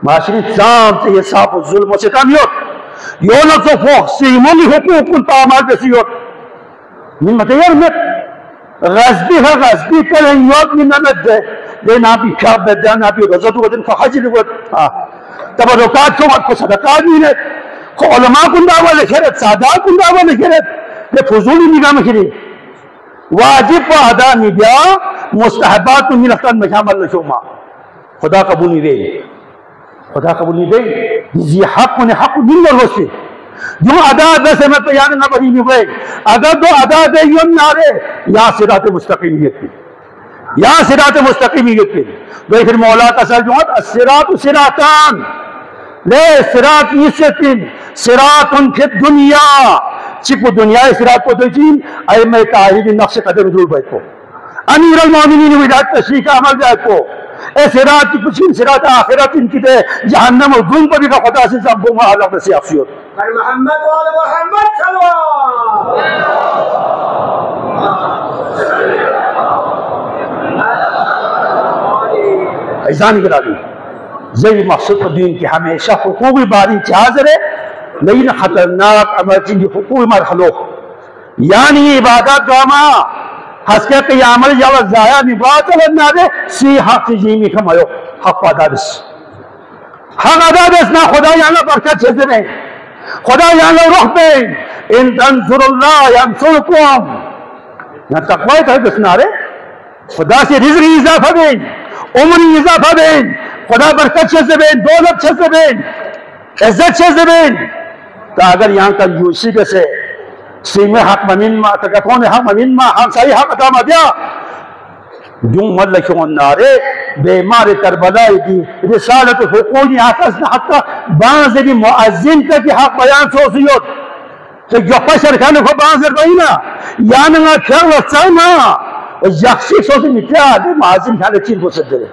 माशरी जाम से ये साफ जुल्म से कमियोत योना तो फो सीमोनी हुकूक तामाल बसियोत min matayarmet غزبي كان يوم من مد لين أبي كاب بدأنا أبي غزوة ودين فحجر ود تبركات كم أكو صدقات مينت علماء كنا ولا خيرت سادات كنا ولا خيرت لفضول نجام خيري واجب وأدا نبيا مستحبات من أختان مشامل لشوما خدا قبول نبي زي حق من حق من الوصي जो अदा से मैं तैयार ना बनी नहीं हुए अगर तो अदा दे यम नारे या सिरात मुस्तकीमियत की या सिरात मुस्तकीमियत की तो फिर मौला का सर जो सिरात सिरातान ले सिरात निश्चित सिरात उनके दुनिया चिप दुनिया सिरात को दोचीन अय मैं ताहिद नक्श कदर रुजूल भाई को अमीर अल मोमिनीन विदात तशरीह का अमल जाए को ए सिरात की कुछ सिरात आखिरत इनकी दे जहन्नम और धूम पर भी का खुदा से सब बुमा अल्लाह से अफसियत मोहम्मद वाले मोहम्मद सल्लल्लाहु ऐसा नहीं करा दी यही मकसद दीन की हमेशा हुकूकी बारी हाजिर है लेकिन खतरनाक अमर्जी हुकूकी मरहलो यानी इबादत गामा हस्के के अमल जब जाया निबात नादे सी हक जीमी खमायो हक अदादस ना खुदा याना बरकत से दे खुदा याना रुह पे इन तंसुरुल्लाह यंसुरकुम ना तकवा है बस नारे खुदा से रिज़्क़ इजाफा दे उम्र इजाफा दे खुदा बरकत से दे दौलत से दे इज्जत से दे तो अगर यहाँ का यूसी के से सीमे हक ममिन मा तकफोन हक ममिन मा हम सही हक अता मदिया जो मल क्यों नारे बेमार करबला की रिसालत हुकूकी आकाश ने हक बांस भी मुअज्जिन का की हक बयान सोसियत तो जो पशर खाने को बांस रही ना यान ना क्या वसाना और यक्षी सोच मिट्या दे मुअज्जिन खाने चीज को सदे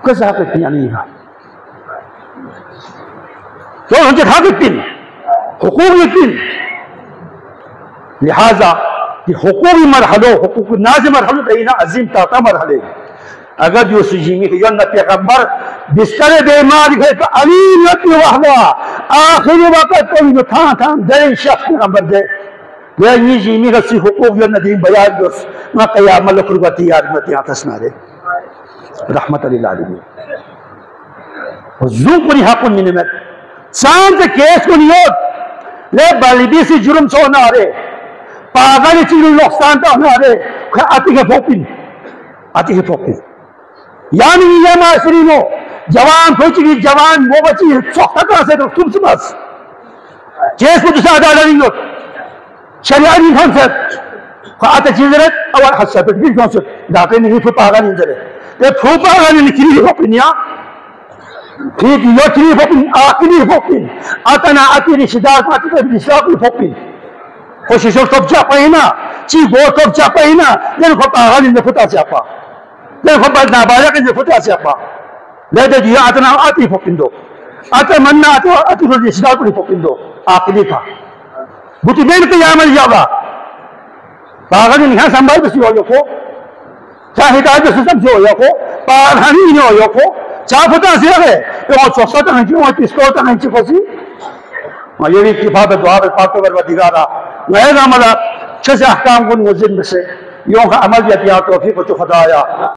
कैसा हक नहीं है तो हम जो हक तीन हुकूक तीन लिहाजा कि हुकूकी मरहलो हुकूक नाज़ मरहलो देना अजीम ताता मरहले अगर जो सुजीमी के यन्न पैगंबर बिस्तर बेमार है तो अलीम यति वहवा आखिरी वक्त कोई जो था दे शख्स पैगंबर दे ये ये जीमी का सी हुकूक यन्न दीन बयान दोस ना क़यामत खुरगती यार मत आतस ना दे रहमत लिल आलमीन हुजूर को हक निमत शांत केस को नियत ले बलबी से जुर्म सो ना रे पागल चीज़ नुकसान तो ना रे आती है फोकिन यानी ये माशरी नो जवान खोची जवान वो बची सोखता से तो तुम से बस केस को दूसरा अदा नहीं हो शरियाती कॉन्सेप्ट आते चीज़ रे और हसत भी कॉन्सेप्ट दाते नहीं फिर पागल नहीं जरे ये फूल पागल नहीं किरी फोकिन या ठीक यो किरी फोकिन आखिरी फोकिन आतना आती रिश्तेदार आती तो रिश्तेदार फोकिन कोशिश तो जापाइना ची गो तो जापाइना लेकिन को पागल नहीं फुटा जापा लेकिन को बदना बाजा के फुटा जापा लेकिन ये आतना आती फोकिंदो आते मन्ना आती तो रिश्तेदार को फोकिंदो आखिरी था बुटी मेन के यामल जावा पागल नहीं संभाल बसी हो को चाहे ताज से सब जो को पागल नहीं हो को चा फुटा से है वो सोसा तो नहीं वो इसको तो नहीं कोसी ये किफात दुआ पे पाक पर दिगारा मैं अमल अच्छे से अहकाम को मुजिन से यों का अमल या तौफीक तो खुदाया।